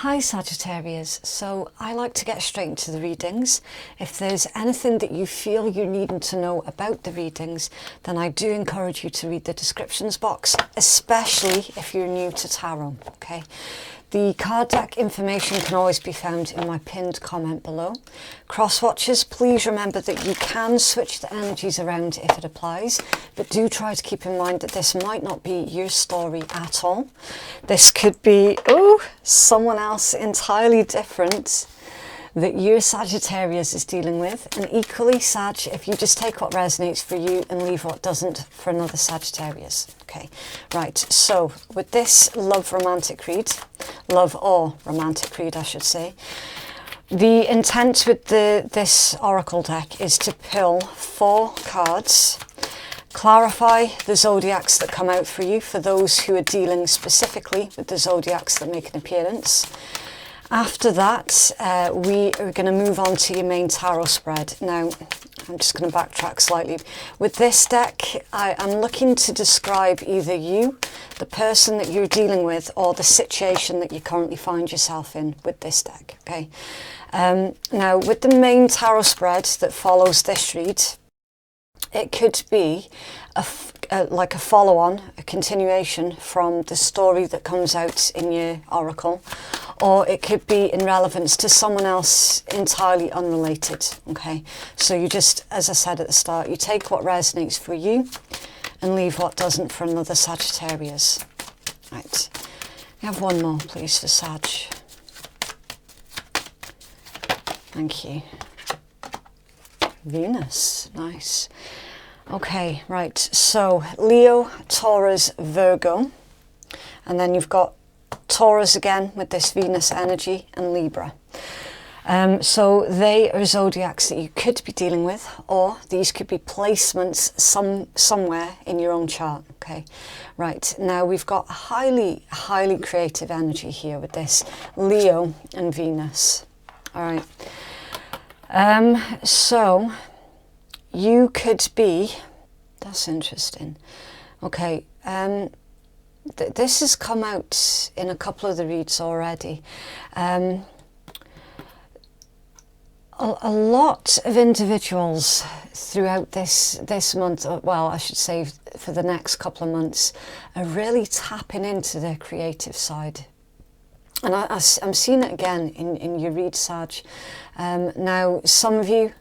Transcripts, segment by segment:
Hi Sagittarius, so I like to get straight into the readings. If there's anything that you feel you're needing to know about the readings, then I do encourage you to read the descriptions box, especially if you're new to tarot, okay? The card deck information can always be found in my pinned comment below. Cross watchers, please remember that you can switch the energies around if it applies, but do try to keep in mind that this might not be your story at all. This could be, someone else entirely different that your Sagittarius is dealing with, and equally Sag, if you just take what resonates for you and leave what doesn't for another Sagittarius. Okay, right, so with this love or romantic read, I should say, the intent with this oracle deck is to pull 4 cards, clarify the zodiacs that come out for you, for those who are dealing specifically with the zodiacs that make an appearance. After that, we are going to move on to your main tarot spread. Now, I'm just going to backtrack slightly. With this deck, I'm looking to describe either you, the person that you're dealing with, or the situation that you currently find yourself in with this deck, okay? Now, with the main tarot spread that follows this read, it could be like a follow-on, a continuation from the story that comes out in your oracle, or it could be in relevance to someone else entirely unrelated, okay? So you just, as I said at the start, you take what resonates for you and leave what doesn't for another Sagittarius. Right, we have one more, please, for Sag. Thank you. Venus, nice. Okay, right, so Leo, Taurus, Virgo, and then you've got Taurus again with this Venus energy, and Libra. So they are zodiacs that you could be dealing with, or these could be placements somewhere in your own chart, okay? Right, now we've got highly creative energy here with this Leo and Venus. All right, so you could be, that's interesting. Okay, this has come out in a couple of the reads already. A lot of individuals throughout this month, well, I should say for the next couple of months, are really tapping into their creative side. And I'm seeing it again in your read, Sag. Now, some of you,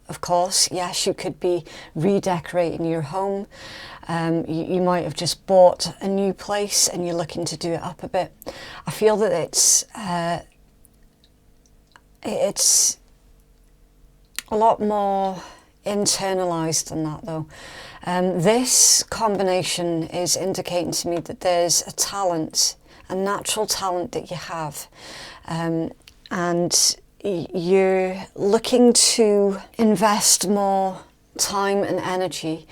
of course, yes, you could be redecorating your home. You might have just bought a new place and you're looking to do it up a bit. I feel that it's a lot more internalized than that, though. This combination is indicating to me that there's a talent, a natural talent that you have, and you're looking to invest more time and energy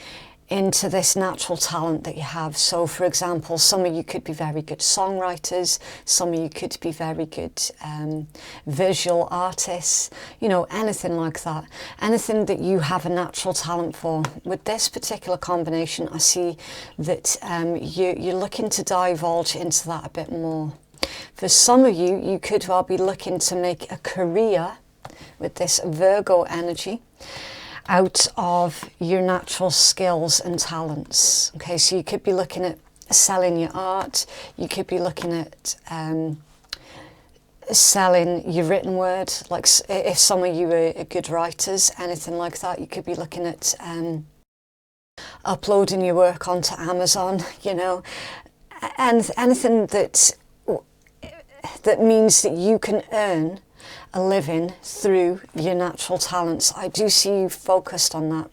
into this natural talent that you have. So for example, some of you could be very good songwriters, some of you could be very good visual artists, you know, anything like that. Anything that you have a natural talent for. With this particular combination, I see that you're looking to divulge into that a bit more. For some of you, you could well be looking to make a career with this Virgo energy out of your natural skills and talents. Okay, so you could be looking at selling your art, you could be looking at selling your written word, like if some of you are good writers, anything like that. You could be looking at uploading your work onto Amazon, you know, and anything that means that you can earn a living through your natural talents. I do see you focused on that.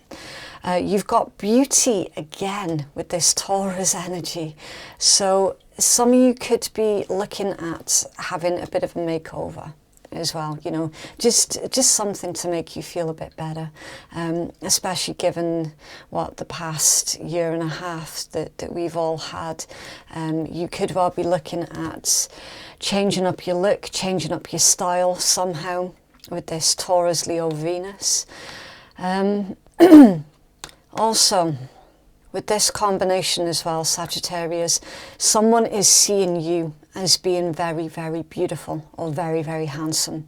You've got beauty again with this Taurus energy. So some of you could be looking at having a bit of a makeover as well, you know, just something to make you feel a bit better, especially given what the past year and a half that we've all had. You could well be looking at changing up your look, changing up your style somehow with this Taurus, Leo, Venus. Also, with this combination as well, Sagittarius, someone is seeing you as being very, very beautiful or very, very handsome.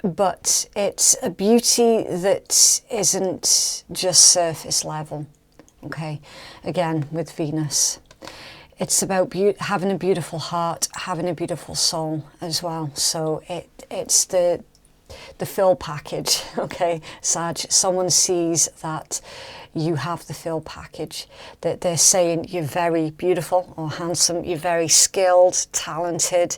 But it's a beauty that isn't just surface level, okay? Again, with Venus. It's about having a beautiful heart, having a beautiful soul as well. So it's the fill package, okay, Sag. Someone sees that you have the fill package, that they're saying you're very beautiful or handsome, you're very skilled, talented.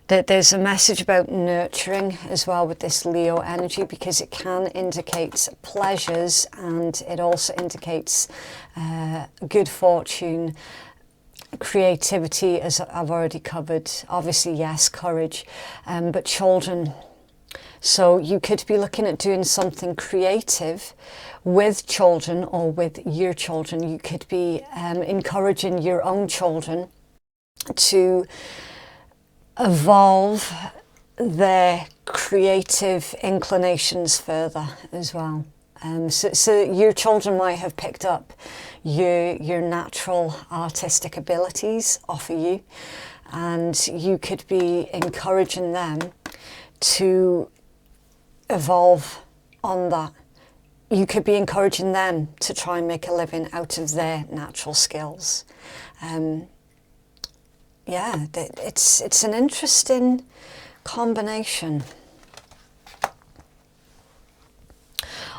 That there's a message about nurturing as well with this Leo energy, because it can indicate pleasures and it also indicates good fortune, creativity, as I've already covered. Obviously, yes, courage, but children. So you could be looking at doing something creative with children or with your children. You could be encouraging your own children to evolve their creative inclinations further as well. So your children might have picked up your natural artistic abilities off of you, and you could be encouraging them to evolve on that. You could be encouraging them to try and make a living out of their natural skills. Yeah, it's an interesting combination.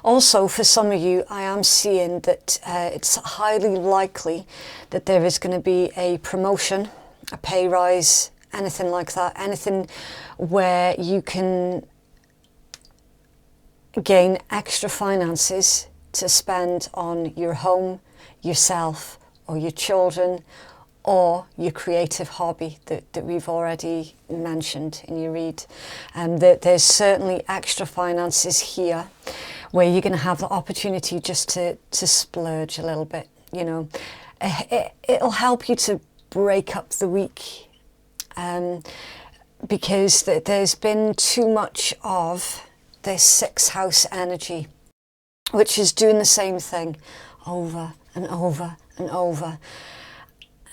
Also, for some of you, I am seeing that it's highly likely that there is going to be a promotion, a pay rise, anything like that, anything where you can gain extra finances to spend on your home, yourself, or your children, or your creative hobby that we've already mentioned in your read. And that there's certainly extra finances here where you're going to have the opportunity just to splurge a little bit, you know. It'll help you to break up the week, because there's been too much of this sixth house energy, which is doing the same thing over and over and over.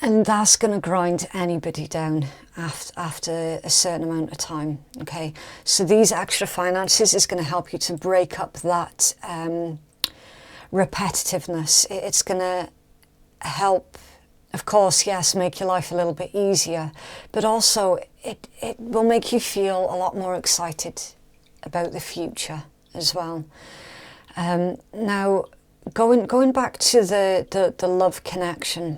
And that's going to grind anybody down after a certain amount of time, okay? So these extra finances is going to help you to break up that repetitiveness. It's going to help, of course, yes, make your life a little bit easier, but also it will make you feel a lot more excited about the future as well. Now, going back to the love connection,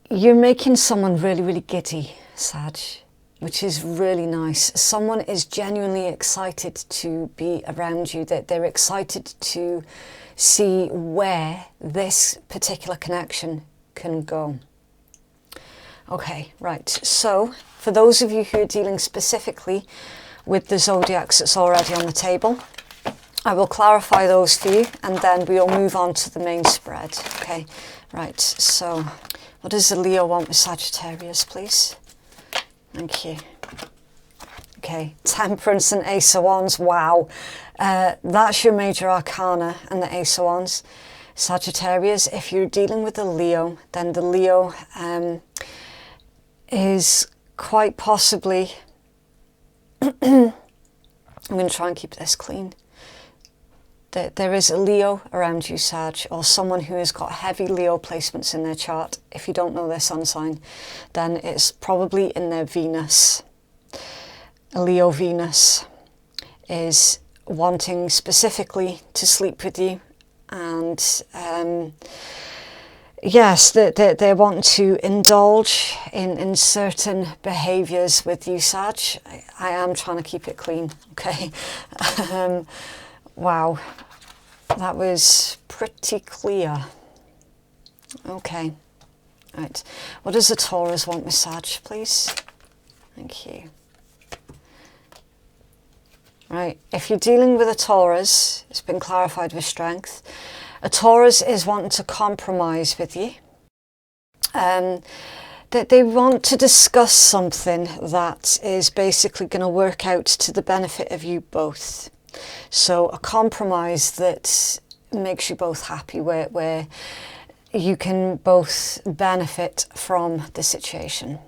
you're making someone really, really giddy, Sag, which is really nice. Someone is genuinely excited to be around you, that they're excited to see where this particular connection can go. Okay, right. So for those of you who are dealing specifically with the zodiacs that's already on the table, I will clarify those for you, and then we'll move on to the main spread. Okay, right. So what does the Leo want with Sagittarius, please? Thank you. Okay, Temperance and Ace of Wands. Wow. That's your major arcana and the Ace of Wands. Sagittarius, if you're dealing with the Leo, then the Leo is quite possibly... I'm going to try and keep this clean. There is a Leo around you, Sag, or someone who has got heavy Leo placements in their chart. If you don't know their sun sign, then it's probably in their Venus. A Leo Venus is wanting specifically to sleep with you, and yes, they want to indulge in certain behaviours with you, Sag. I am trying to keep it clean, okay? Wow, that was pretty clear. Okay, right. What does the Taurus want with Sag, please? Thank you. Right, if you're dealing with a Taurus, it's been clarified with strength. A Taurus is wanting to compromise with you. That they want to discuss something that is basically going to work out to the benefit of you both. So a compromise that makes you both happy, where you can both benefit from the situation.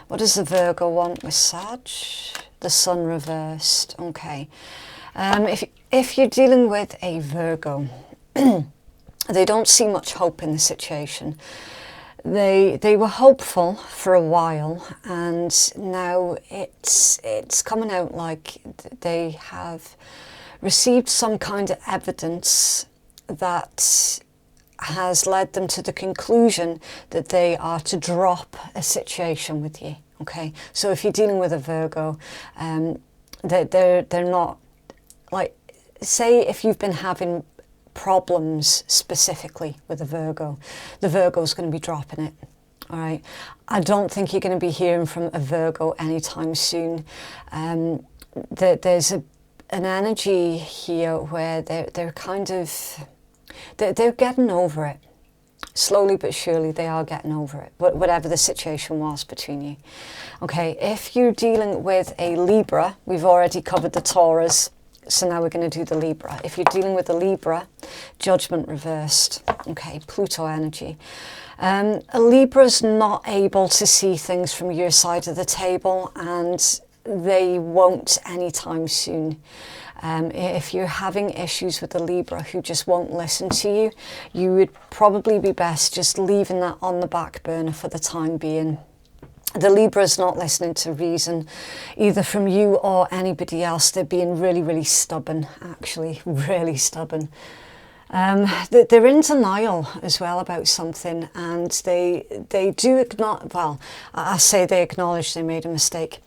What does the Virgo want with Sag? The Sun reversed. Okay. If you're dealing with a Virgo, they don't see much hope in the situation. They were hopeful for a while, and now it's coming out like they have received some kind of evidence that has led them to the conclusion that they are to drop a situation with you. Okay, so if you're dealing with a Virgo, they're not, like, say if you've been having problems specifically with a Virgo, the Virgo's going to be dropping it. All right, I don't think you're going to be hearing from a Virgo anytime soon. There's an energy here where they're kind of, they're getting over it. Slowly but surely they are getting over it, whatever the situation was between you. Okay, if you're dealing with a Libra, we've already covered the Taurus, so now we're going to do the Libra. If you're dealing with a Libra, Judgment reversed. Okay, Pluto energy. A Libra's not able to see things from your side of the table, and they won't anytime soon. If you're having issues with the Libra who just won't listen to you, you would probably be best just leaving that on the back burner for the time being. The Libra's not listening to reason, either from you or anybody else. They're being really, really stubborn, actually, really stubborn. They're in denial as well about something, and they do acknowledge, well, I say they acknowledge they made a mistake.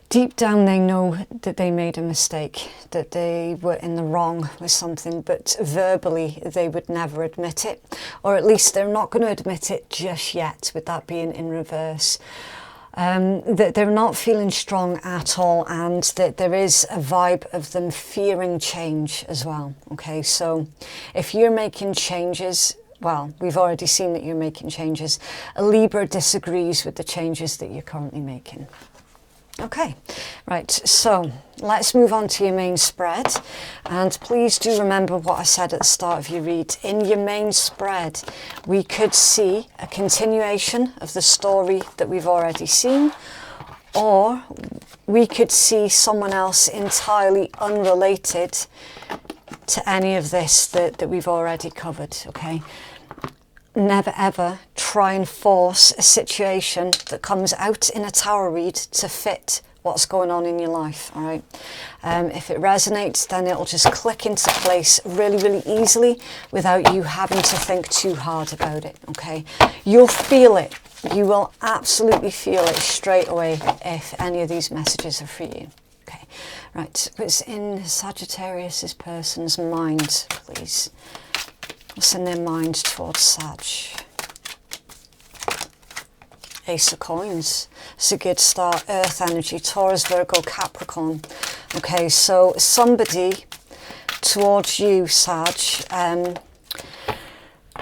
Deep down they know that they made a mistake, that they were in the wrong with something, but verbally they would never admit it, or at least they're not going to admit it just yet, with that being in reverse. They're not feeling strong at all, and that there is a vibe of them fearing change as well. Okay, so if you're making changes, well, we've already seen that you're making changes. A Libra disagrees with the changes that you're currently making. Okay, right, so let's move on to your main spread, and please do remember what I said at the start of your read. In your main spread, we could see a continuation of the story that we've already seen, or we could see someone else entirely unrelated to any of this that we've already covered. Okay, never ever try and force a situation that comes out in a tarot read to fit what's going on in your life. All right, if it resonates, then it'll just click into place really, really easily without you having to think too hard about it. Okay, you'll feel it. You will absolutely feel it straight away if any of these messages are for you. Okay, right, what's in Sagittarius's person's mind, please? What's in their mind towards Sag? Ace of Coins. It's a good start. Earth energy. Taurus, Virgo, Capricorn. Okay, so somebody towards you, Sag,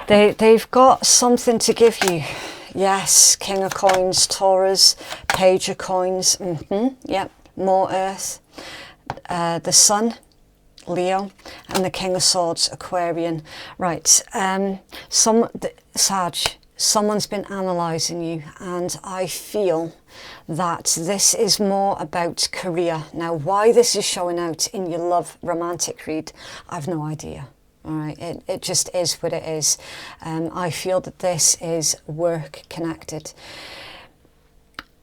they've got something to give you. Yes, King of Coins, Taurus, Page of Coins. Yep, more Earth. The Sun, Leo, and the King of Swords, Aquarian. Right, Sag, someone's been analysing you, and I feel that this is more about career. Now, why this is showing out in your love romantic read, I've no idea. All right, it just is what it is. I feel that this is work connected.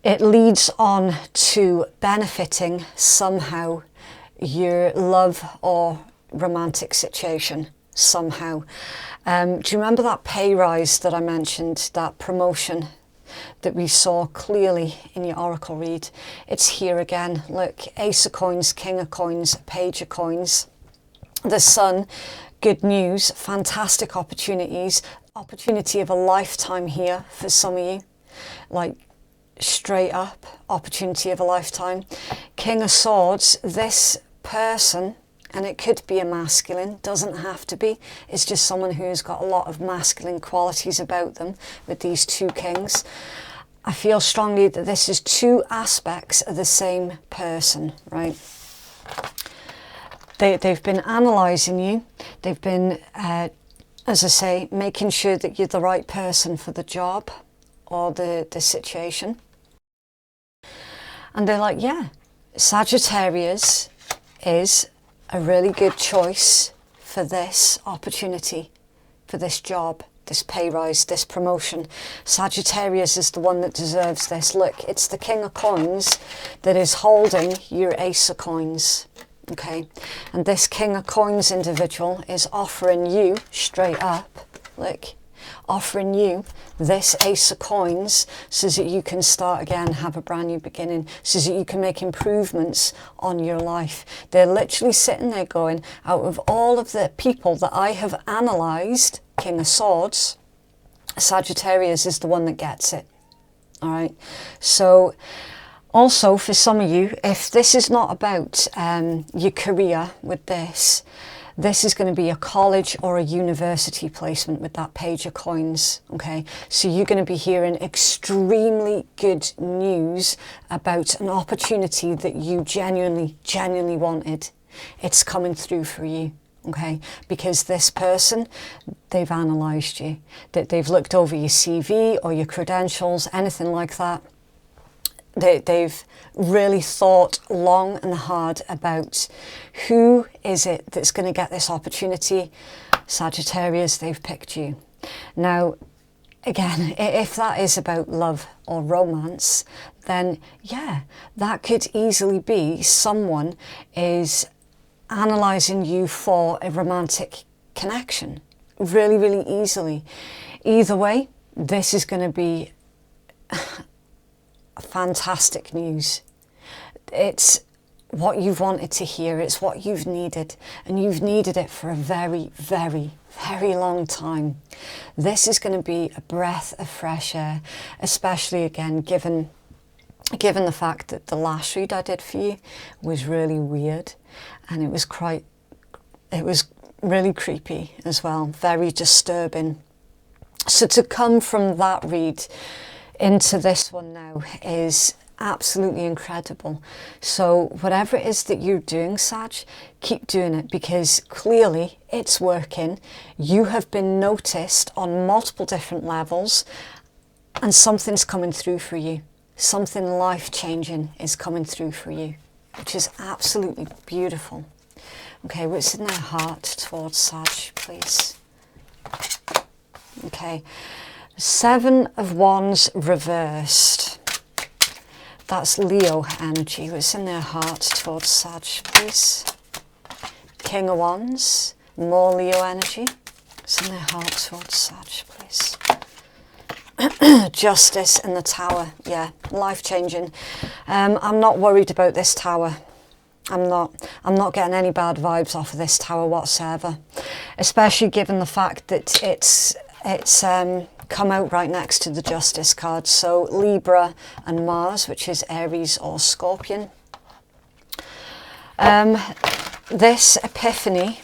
It leads on to benefiting somehow your love or romantic situation somehow. Do you remember that pay rise that I mentioned, that promotion that we saw clearly in your oracle read? It's here again. Look, Ace of Coins, King of Coins, Page of Coins, the Sun. Good news, fantastic opportunities, opportunity of a lifetime here for some of you, like straight up opportunity of a lifetime. King of Swords, this person, and it could be a masculine, doesn't have to be, it's just someone who's got a lot of masculine qualities about them with these two kings. I feel strongly that this is two aspects of the same person, right? They've been analysing you. They've been, as I say, making sure that you're the right person for the job or the situation. And they're like, yeah, Sagittarius is a really good choice for this opportunity, for this job, this pay rise, this promotion. Sagittarius is the one that deserves this. Look, it's the King of Coins that is holding your Ace of Coins. Okay, and this King of Coins individual is offering you, straight up, look, offering you this Ace of Coins so that you can start again, have a brand new beginning, so that you can make improvements on your life. They're literally sitting there going, out of all of the people that I have analysed, King of Swords, Sagittarius is the one that gets it. All right, so also for some of you, if this is not about your career with this, this is going to be a college or a university placement with that Page of Coins, okay? So you're going to be hearing extremely good news about an opportunity that you genuinely wanted. It's coming through for you, okay? Because this person, they've analysed you. They've looked over your CV or your credentials, anything like that. They've really thought long and hard about who is it that's going to get this opportunity. Sagittarius, they've picked you. Now, again, if that is about love or romance, then yeah, that could easily be someone is analysing you for a romantic connection. Really easily. Either way, this is going to be fantastic news. It's what you've wanted to hear. It's what you've needed, and you've needed it for a very long time. This is going to be a breath of fresh air, especially again given the fact that the last read I did for you was really weird, and it was really creepy as well, very disturbing. So to come from that read into this one now is absolutely incredible. So whatever it is that you're doing, Sag, keep doing it, because clearly it's working. You have been noticed on multiple different levels, and something's coming through for you. Something life-changing is coming through for you, which is absolutely beautiful. Okay, what's in their heart towards Sag, please? Okay. 7 of Wands reversed. That's Leo energy. What's in their heart towards Sag, please? King of Wands, more Leo energy. What's in their heart towards Sag, please? Justice in the Tower. Yeah, life-changing. I'm not worried about this Tower. I'm not getting any bad vibes off of this Tower whatsoever, especially given the fact that it's come out right next to the Justice card. So Libra and Mars, which is Aries or Scorpion. This epiphany,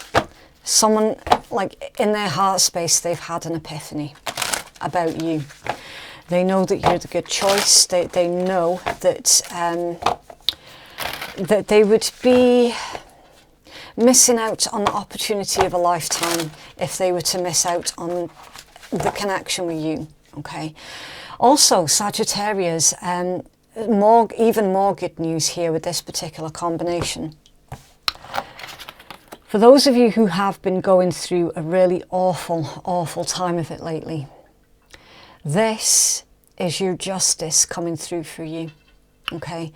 someone like in their heart space, they've had an epiphany about you. They know that you're the good choice. They know that that they would be missing out on the opportunity of a lifetime if they were to miss out on the connection with you. Okay. Also, Sagittarius, even more good news here with this particular combination. For those of you who have been going through a really awful time of it lately, this is your justice coming through for you. Okay.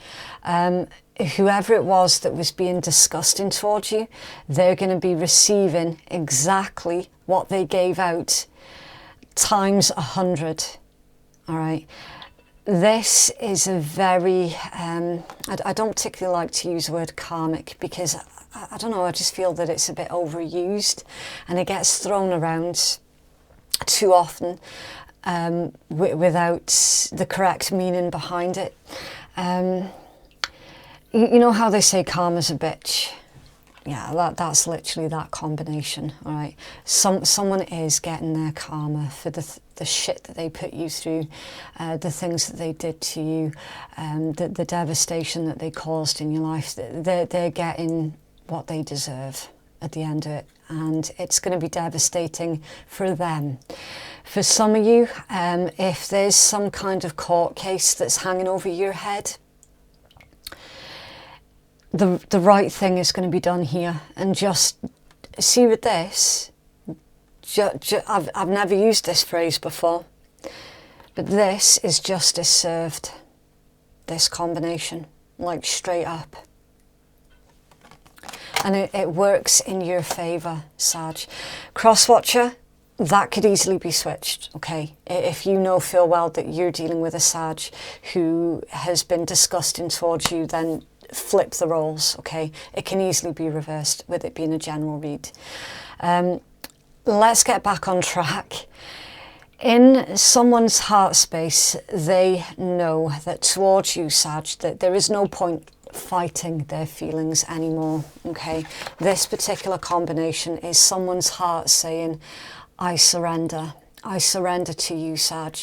Whoever it was that was being disgusting towards you, they're going to be receiving exactly what they gave out times 100. All right. This is a very, I don't particularly like to use the word karmic, because I don't know, I just feel that it's a bit overused and it gets thrown around too often without the correct meaning behind it. You know how they say karma's a bitch? Yeah, that's literally that combination, all right? Someone is getting their karma for the shit that they put you through, the things that they did to you, the devastation that they caused in your life. They're getting what they deserve at the end of it, and it's going to be devastating for them. For some of you, if there's some kind of court case that's hanging over your head, the right thing is going to be done here. And just see with this, I've never used this phrase before, but this is justice served, this combination, like straight up. And it works in your favour, Sag. Cross-watcher, that could easily be switched, okay? If you know full well that you're dealing with a Sag who has been disgusting towards you, then flip the roles, okay? It can easily be reversed with it being a general read. Let's get back on track. In someone's heart space, they know that towards you, Sag, that there is no point fighting their feelings anymore, okay? This particular combination is someone's heart saying, I surrender to you, Sag.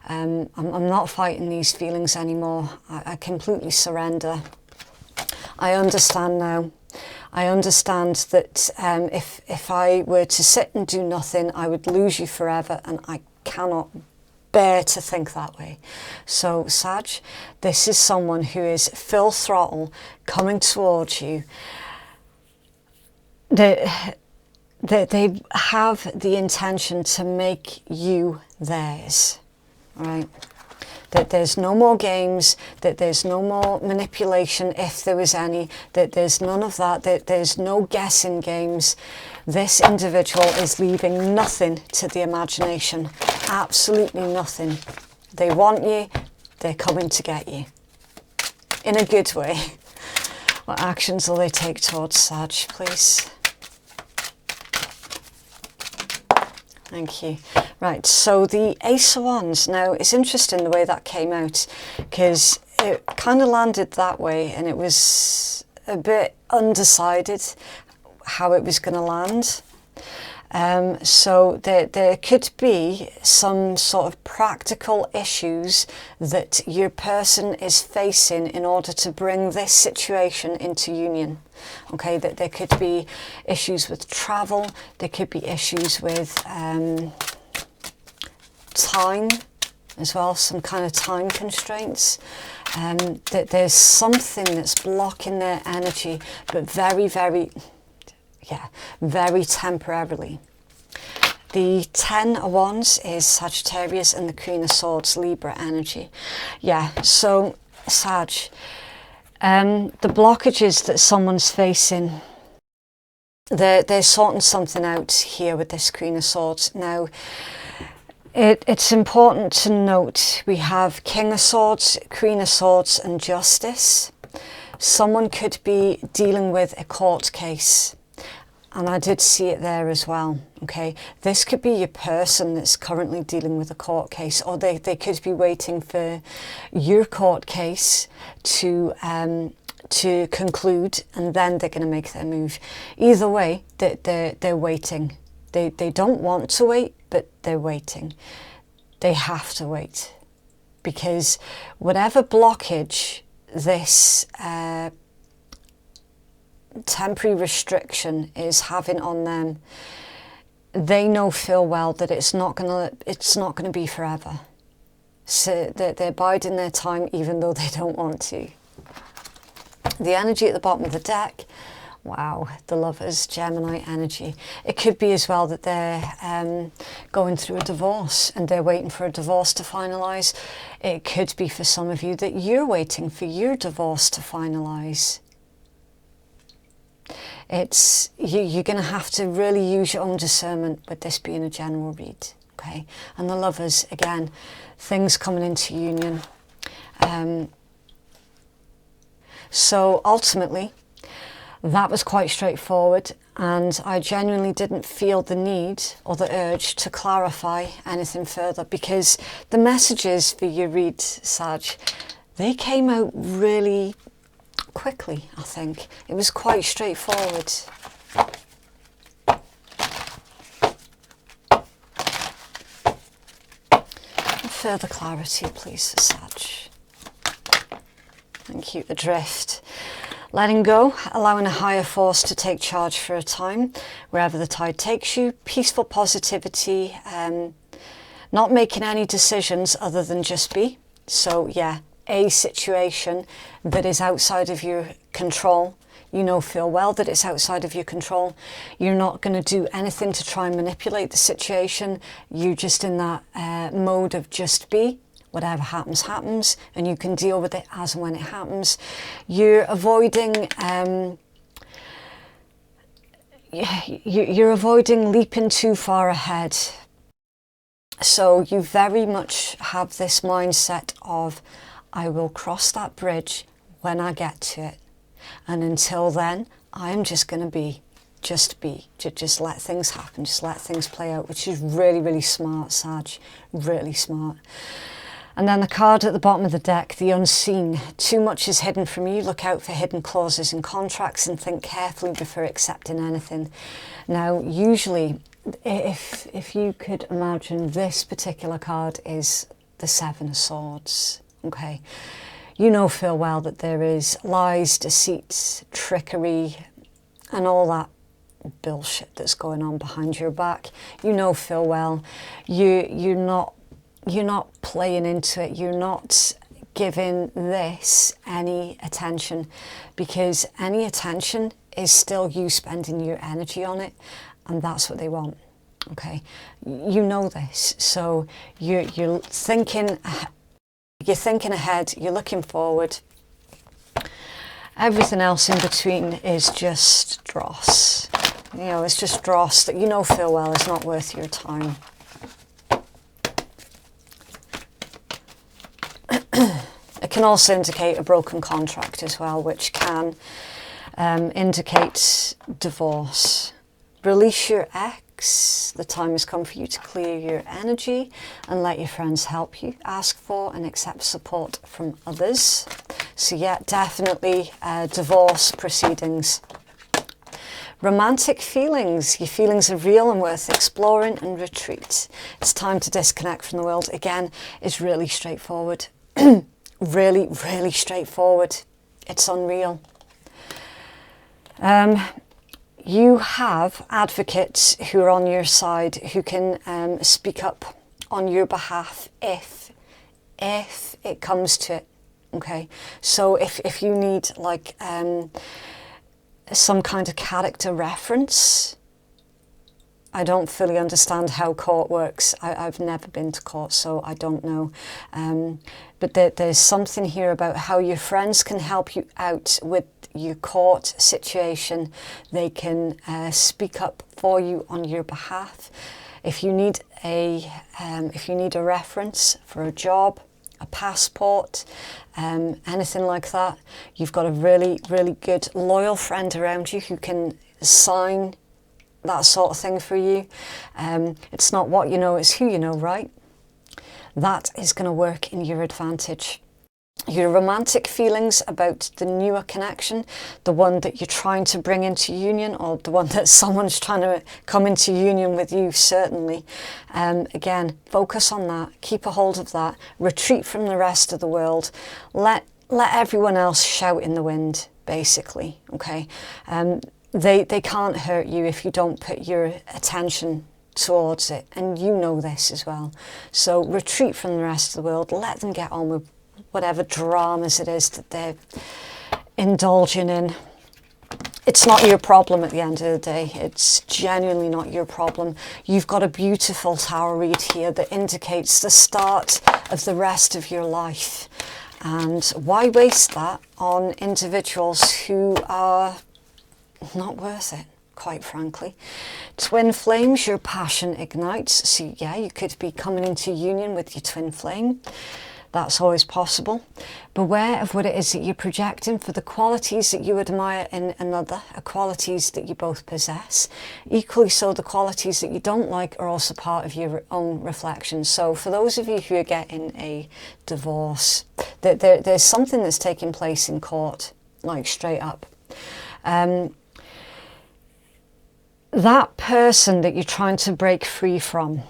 I'm not fighting these feelings anymore. I completely surrender. I understand now. I understand that if I were to sit and do nothing, I would lose you forever, and I cannot bear to think that way. So, Sag, this is someone who is full throttle coming towards you. They have the intention to make you theirs, right? That there's no more games, that there's no more manipulation if there was any, that there's none of that, that there's no guessing games. This individual is leaving nothing to the imagination, absolutely nothing. They want you, they're coming to get you. In a good way. What actions will they take towards Sag, please? Thank you. Right, so the Ace of Wands. Now, it's interesting the way that came out, because it kind of landed that way, and it was a bit undecided how it was going to land. So there could be some sort of practical issues that your person is facing in order to bring this situation into union. Okay, that there could be issues with travel, there could be issues with time as well, some kind of time constraints. That there's something that's blocking their energy, but very temporarily. The 10 of Wands is Sagittarius, and the Queen of Swords, Libra energy. Yeah, so Sag, the blockages that someone's facing, they're sorting something out here with this Queen of Swords. Now, it's important to note we have King of Swords, Queen of Swords, and Justice. Someone could be dealing with a court case. And I did see it there as well, okay? This could be your person that's currently dealing with a court case, or they could be waiting for your court case to conclude, and then they're going to make their move. Either way, they're waiting. They don't want to wait, but they're waiting. They have to wait, because whatever blockage this temporary restriction is having on them, they know full well that it's not gonna be forever. So they're biding their time, even though they don't want to. The energy at the bottom of the deck, wow, the Lovers, Gemini energy. It could be as well that they're going through a divorce and they're waiting for a divorce to finalise. It could be for some of you that you're waiting for your divorce to finalise. You're going to have to really use your own discernment with this being a general read, okay? And the Lovers, again, things coming into union. So ultimately, that was quite straightforward, and I genuinely didn't feel the need or the urge to clarify anything further, because the messages for your read, Sag, they came out really quickly. I think it was quite straightforward. Further clarity, please, for Sag. Thank you. Adrift. Letting go, allowing a higher force to take charge for a time, wherever the tide takes you. Peaceful positivity, not making any decisions other than just be. So yeah, a situation that is outside of your control, you know full well that it's outside of your control. You're not going to do anything to try and manipulate the situation. You're just in that mode of just be. Whatever happens, happens, and you can deal with it as and when it happens. You're avoiding you're avoiding leaping too far ahead. So you very much have this mindset of, I will cross that bridge when I get to it. And until then, I'm just going to be. Just let things happen, just let things play out, which is really, really smart, Sag, really smart. And then the card at the bottom of the deck, the unseen. Too much is hidden from you. Look out for hidden clauses in contracts and think carefully before accepting anything. Now, usually, if you could imagine, this particular card is the Seven of Swords, okay? You know full well that there is lies, deceit, trickery, and all that bullshit that's going on behind your back. You know full well you're not playing into it. You're not giving this any attention, because any attention is still you spending your energy on it, and that's what they want. Okay, you know this, so you're thinking ahead. You're looking forward. Everything else in between is just dross. You know, it's just dross that you know full well is not worth your time. It can also indicate a broken contract as well, which can indicate divorce. Release your ex. The time has come for you to clear your energy and let your friends help you. Ask for and accept support from others. So yeah, definitely divorce proceedings. Romantic feelings. Your feelings are real and worth exploring, and retreat. It's time to disconnect from the world. Again, it's really straightforward. Really, really straightforward. It's unreal. You have advocates who are on your side, who can speak up on your behalf if it comes to it. Okay, so if you need like some kind of character reference, I don't fully understand how court works. I've never been to court, so I don't know. But there's something here about how your friends can help you out with your court situation. They can speak up for you on your behalf. If you need a reference for a job, a passport, anything like that, you've got a really, really good loyal friend around you who can sign that sort of thing for you. It's not what you know, it's who you know, right? That is going to work in your advantage. Your romantic feelings about the newer connection, the one that you're trying to bring into union, or the one that someone's trying to come into union with you, certainly. Again, focus on that, keep a hold of that, retreat from the rest of the world, let everyone else shout in the wind, basically, okay? They can't hurt you if you don't put your attention towards it, and you know this as well. So retreat from the rest of the world, let them get on with whatever dramas it is that they're indulging in. It's not your problem at the end of the day. It's genuinely not your problem. You've got a beautiful tower read here that indicates the start of the rest of your life. And why waste that on individuals who are not worth it, quite frankly. Twin flames, your passion ignites. So yeah, you could be coming into union with your twin flame. That's always possible. Beware of what it is that you're projecting for the qualities that you admire in another, qualities that you both possess. Equally so, the qualities that you don't like are also part of your own reflection. So for those of you who are getting a divorce, there's something that's taking place in court, like straight up. That person that you're trying to break free from,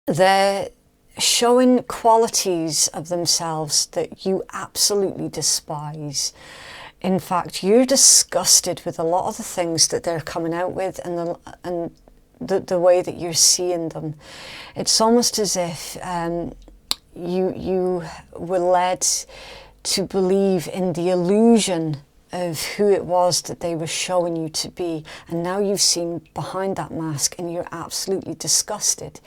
they're showing qualities of themselves that you absolutely despise. In fact, you're disgusted with a lot of the things that they're coming out with, and the way that you're seeing them. It's almost as if you were led to believe in the illusion of who it was that they were showing you to be, and now you've seen behind that mask and you're absolutely disgusted.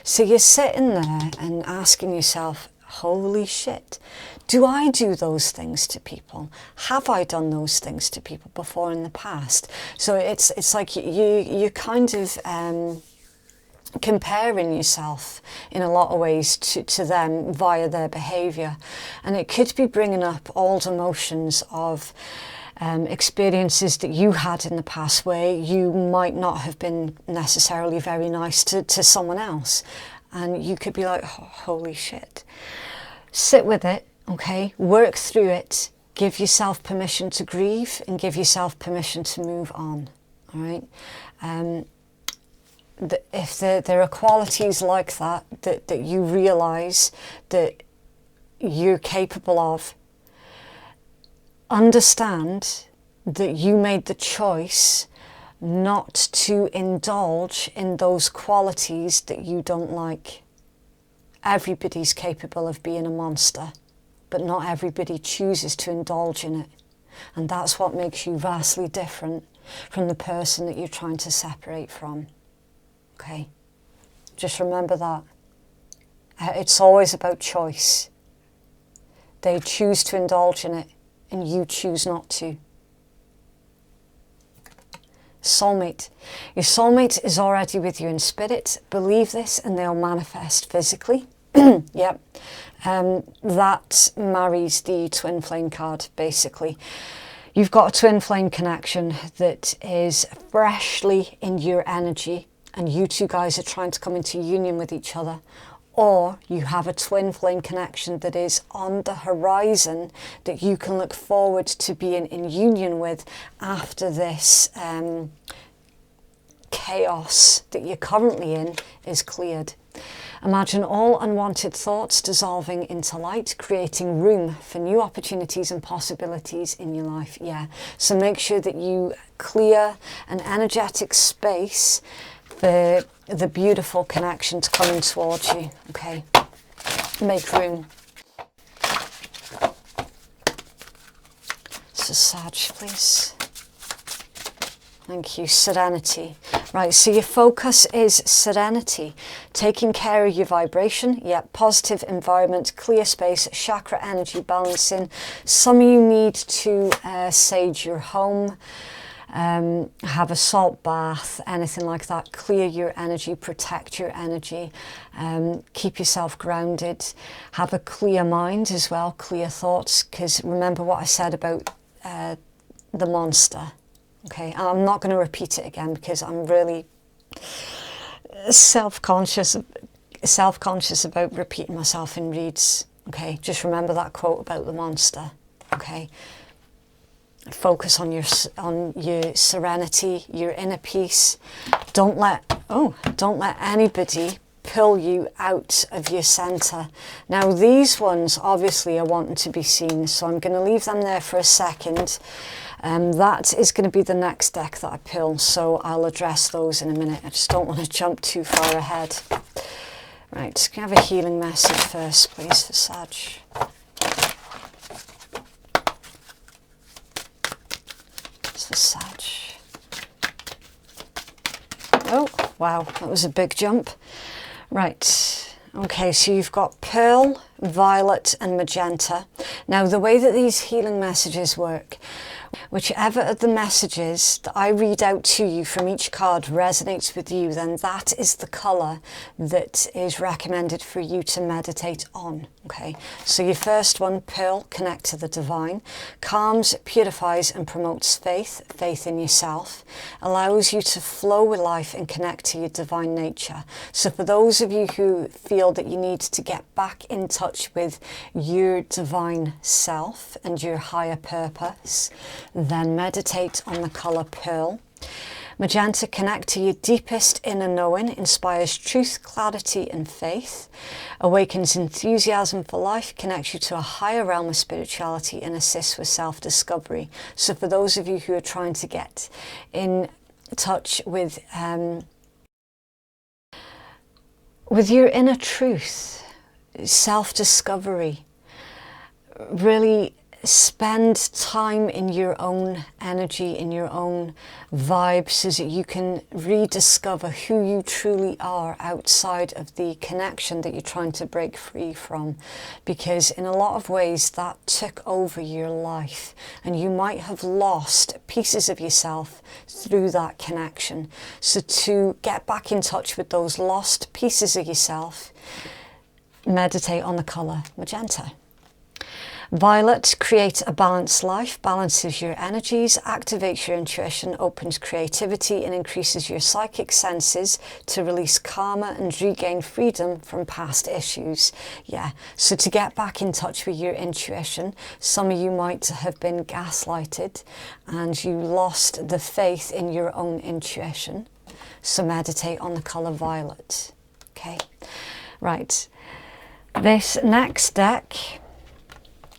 So you're sitting there and asking yourself, holy shit, do I do those things to people? Have I done those things to people before in the past? So it's like you kind of comparing yourself in a lot of ways to them via their behaviour, and it could be bringing up old emotions of experiences that you had in the past where you might not have been necessarily very nice to someone else, and you could be like, oh, holy shit. Sit with it, okay, work through it, give yourself permission to grieve and give yourself permission to move on. All right. If there are qualities like that you realise that you're capable of, understand that you made the choice not to indulge in those qualities that you don't like. Everybody's capable of being a monster, but not everybody chooses to indulge in it. And that's what makes you vastly different from the person that you're trying to separate from. Okay, just remember that. It's always about choice. They choose to indulge in it, and you choose not to. Soulmate. Your soulmate is already with you in spirit. Believe this, and they'll manifest physically. Yep. That marries the twin flame card, basically. You've got a twin flame connection that is freshly in your energy, and you two guys are trying to come into union with each other, or you have a twin flame connection that is on the horizon that you can look forward to being in union with after this chaos that you're currently in is cleared. Imagine all unwanted thoughts dissolving into light, creating room for new opportunities and possibilities in your life. Yeah, so make sure that you clear an energetic space for the beautiful connections coming towards you. Okay, make room. So Sag, please. Thank you. Serenity. Right, so your focus is serenity, taking care of your vibration. Yeah, positive environment, clear space, chakra energy balancing. Some of you need to sage your home, have a salt bath, anything like that. Clear your energy, protect your energy, keep yourself grounded. Have a clear mind as well, clear thoughts, because remember what I said about the monster. Okay, I'm not going to repeat it again because I'm really self-conscious about repeating myself in reads. Okay, just remember that quote about the monster. Okay, focus on your serenity, your inner peace. Don't let anybody pull you out of your center. Now these ones obviously are wanting to be seen, so I'm going to leave them there for a second. That is going to be the next deck that I pull, so I'll address those in a minute. I just don't want to jump too far ahead. Right, can I have a healing message first, please, for Sag? It's for Sag. Oh, wow, that was a big jump. Right, okay, so you've got Pearl, Violet and Magenta. Now, the way that these healing messages work, whichever of the messages that I read out to you from each card resonates with you, then that is the colour that is recommended for you to meditate on. Okay, so your first one, Pearl, connect to the divine, calms, purifies and promotes faith in yourself, allows you to flow with life and connect to your divine nature. So for those of you who feel that you need to get back in touch with your divine self and your higher purpose, then meditate on the colour Pearl. Magenta, connect to your deepest inner knowing, inspires truth, clarity and faith, awakens enthusiasm for life, connects you to a higher realm of spirituality and assists with self-discovery. So for those of you who are trying to get in touch with your inner truth, self-discovery, really spend time in your own energy, in your own vibe, so that you can rediscover who you truly are outside of the connection that you're trying to break free from. Because in a lot of ways that took over your life, and you might have lost pieces of yourself through that connection. So to get back in touch with those lost pieces of yourself, meditate on the colour magenta. Violet, create a balanced life, balances your energies, activates your intuition, opens creativity and increases your psychic senses to release karma and regain freedom from past issues. Yeah, so to get back in touch with your intuition, some of you might have been gaslighted and you lost the faith in your own intuition. So meditate on the colour violet. Okay, right. This next deck,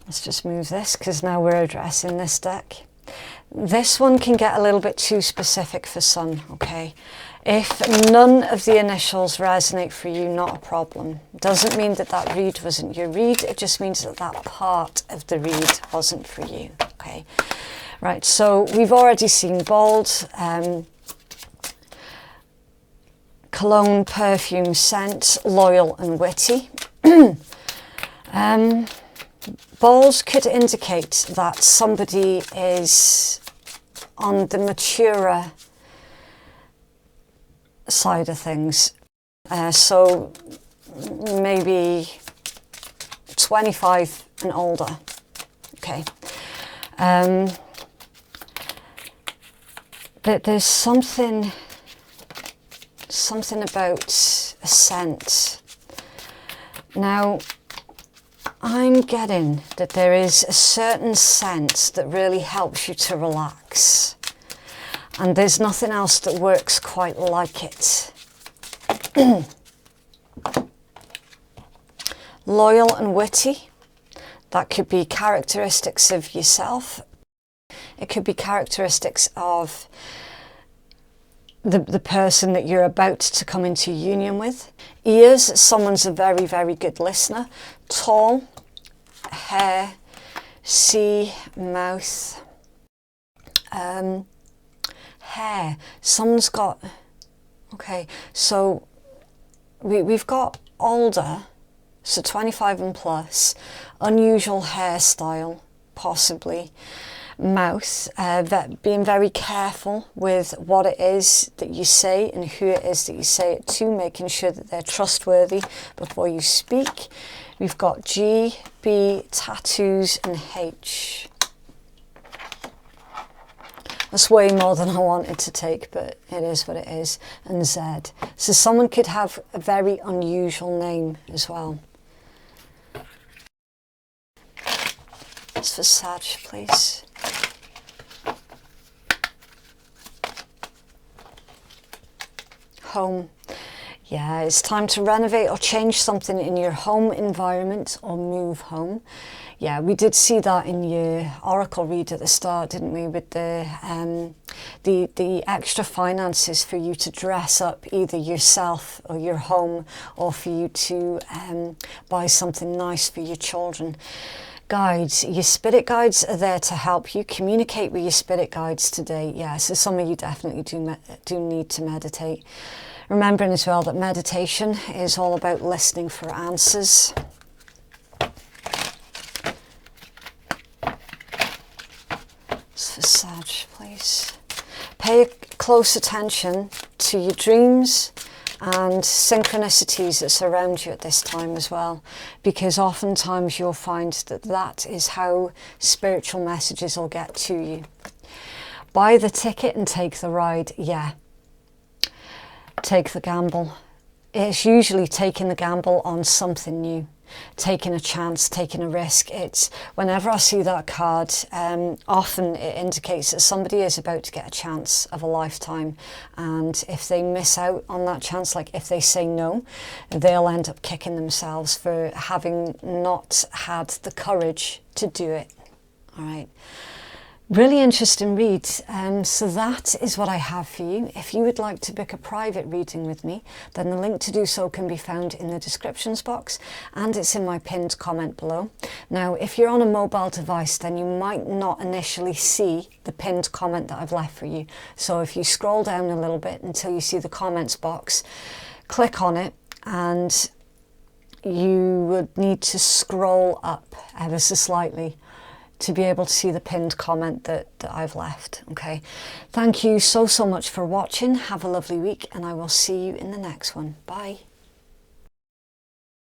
let's just move this because now we're addressing this deck. This one can get a little bit too specific for some, okay? If none of the initials resonate for you, not a problem. Doesn't mean that that read wasn't your read, it just means that that part of the read wasn't for you, okay? Right, so we've already seen bold, cologne, perfume, scent, loyal and witty. Bold could indicate that somebody is on the maturer side of things. So maybe 25 and older. Okay. But there's something about a scent. Now, I'm getting that there is a certain scent that really helps you to relax. And there's nothing else that works quite like it. Loyal and witty. That could be characteristics of yourself. It could be characteristics of the person that you're about to come into union with. Ears, someone's a very, very good listener. Tall, hair, sea, mouth, hair. Someone's got, okay, so we've got older, so 25 and plus, unusual hairstyle, possibly. Mouth, being very careful with what it is that you say and who it is that you say it to, making sure that they're trustworthy before you speak. We've got G, B, tattoos and H. That's way more than I wanted to take, but it is what it is. And Z. So someone could have a very unusual name as well. That's for Sag, please. Home. Yeah, it's time to renovate or change something in your home environment or move home. Yeah, we did see that in your oracle read at the start, didn't we, with the extra finances for you to dress up either yourself or your home, or for you to buy something nice for your children. Guides, your spirit guides are there to help you. Communicate with your spirit guides today. Yeah, so some of you definitely do need to meditate. Remembering as well that meditation is all about listening for answers. It's for Sag, please. Pay close attention to your dreams and synchronicities that surround you at this time as well, because oftentimes you'll find that that is how spiritual messages will get to you. Buy the ticket and take the ride. Yeah, take the gamble. It's usually taking the gamble on something new. taking a chance, taking a risk. It's whenever I see that card, often it indicates that somebody is about to get a chance of a lifetime, and if they miss out on that chance, like if they say no, they'll end up kicking themselves for having not had the courage to do it. All right. Really interesting read. So that is what I have for you. If you would like to book a private reading with me, then the link to do so can be found in the descriptions box, and it's in my pinned comment below. Now, if you're on a mobile device, then you might not initially see the pinned comment that I've left for you. So if you scroll down a little bit until you see the comments box, click on it, and you would need to scroll up ever so slightly to be able to see the pinned comment that I've left. Okay, thank you so much for watching. Have a lovely week, and I will see you in the next one. Bye.